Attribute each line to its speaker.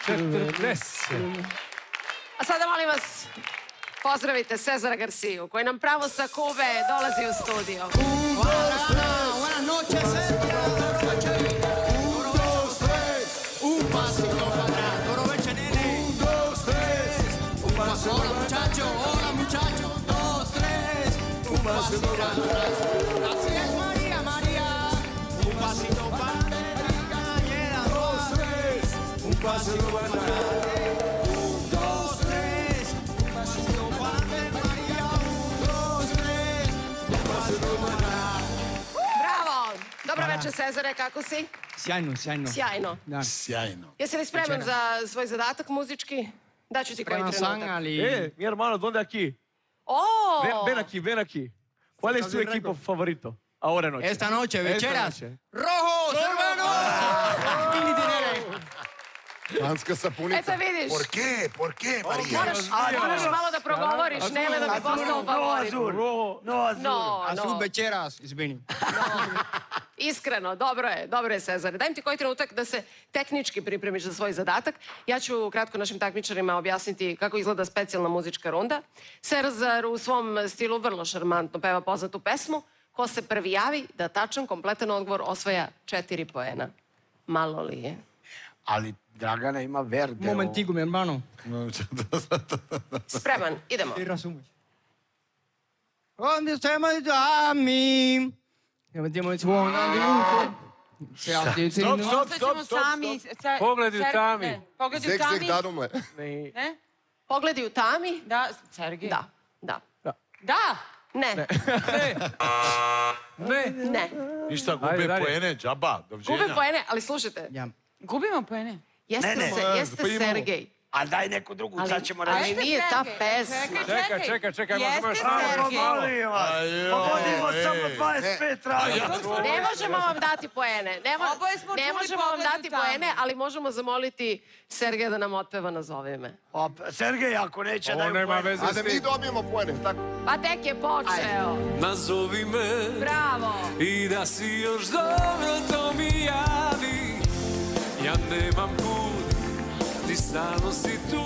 Speaker 1: 40.
Speaker 2: A sada molim vas, pozdravite Cezara Garciju, koji nam pravo sa Kube dolazi u studio.
Speaker 3: Buenas noches, Sergio. Un, dos, tres. Un pasito para atrás. Toro Beche, nene. Un, dos, tres. Un pasito para atrás. Hola, muchacho. Un, dos, tres. Un pasito para atrás. Así es, María, María. Un pasito para atrás. Llena, dos, tres. Un pasito para atrás. Un, dos, tres. Un pasito para atrás, María. Un, dos, tres. Un pasito para atrás.
Speaker 2: Bravo! Dobro večer, Cezare, kako si?
Speaker 4: Sjajno, sjajno.
Speaker 2: Sjajno.
Speaker 4: Da.
Speaker 5: Sjajno.
Speaker 2: Jesi li spreman za svoj zadatak muzički? Daću ti koji
Speaker 4: Spreman sam,
Speaker 2: trenutak.
Speaker 4: ali...
Speaker 1: Mi hermano, ¿dónde aquí?
Speaker 2: O!
Speaker 1: Ven aquí, ven aquí. ¿Cuál es tu equipo favorito? Ahora noche.
Speaker 4: Esta noche, večeras.
Speaker 1: Esta noche.
Speaker 4: Rojo, crveno! Finiti, nene.
Speaker 5: Lanska sapunica.
Speaker 2: Eto vidiš.
Speaker 5: Por qué? Por qué, Marija?
Speaker 2: Moraš malo da progovoriš, Nele, da bi postao favorit.
Speaker 1: Rojo.
Speaker 2: No,
Speaker 4: Azul
Speaker 2: no.
Speaker 4: večeras, izvini.
Speaker 2: Iskreno, dobro je, Cezare. Daj mi ti koji trenutak da se tehnički pripremiš za svoj zadatak. Ja ću kratko našim takmičarima objasniti kako izgleda specijalna muzička runda. Cezar u svom stilu vrlo šarmantno peva poznatu pesmu. Ko se prvi javi da tačan, kompletan odgovor osvaja 4 poena. Malo li je?
Speaker 6: Ali Dragana ima verde.
Speaker 4: Momentigo, mi hermano.
Speaker 2: Spreman, idemo.
Speaker 4: Ti razumeš. Onde stiamo i dami? Mettiamo il suono di luce.
Speaker 1: Stop. Pogledi u tami.
Speaker 7: Pogledi u
Speaker 5: Zek,
Speaker 7: tami.
Speaker 5: darumle.
Speaker 7: Ne?
Speaker 2: Pogledi u tami?
Speaker 7: Da, Sergej.
Speaker 2: Da.
Speaker 7: Da!
Speaker 2: Ne. Ne.
Speaker 5: Ništa,
Speaker 1: Ajde,
Speaker 5: gube
Speaker 1: dalje.
Speaker 5: poene, džaba, doviđenja.
Speaker 2: Gube poene, ali slušajte.
Speaker 4: Ja.
Speaker 7: Gubimo poene.
Speaker 2: Jeste
Speaker 5: pa imamo.
Speaker 2: Sergej.
Speaker 6: A daj neku drugu, sad ćemo
Speaker 2: Ali
Speaker 6: reći.
Speaker 2: nije ta pesma.
Speaker 1: Čekaj, možemo još
Speaker 7: Jeste
Speaker 1: malo.
Speaker 7: Sergej.
Speaker 6: Vodimo samo 25 radija.
Speaker 2: Ne možemo vam dati poene.
Speaker 7: Oboje smo
Speaker 2: Ne
Speaker 7: čuli
Speaker 2: možemo vam
Speaker 7: Pogled u
Speaker 2: dati
Speaker 7: tami.
Speaker 2: poene, ali možemo zamoliti Sergeja da nam otpeva Nazovi me.
Speaker 6: Sergej, ako neće
Speaker 1: Ovo
Speaker 6: daju
Speaker 1: nema
Speaker 6: poen.
Speaker 1: veze
Speaker 5: A
Speaker 1: s
Speaker 5: da mi
Speaker 1: tim.
Speaker 5: dobijemo poene, tako?
Speaker 2: Pa tek je počeo.
Speaker 8: Nazovi me
Speaker 2: Bravo.
Speaker 8: i da si još dobro to mi javi. Ja nemam put, ti stalno si tu.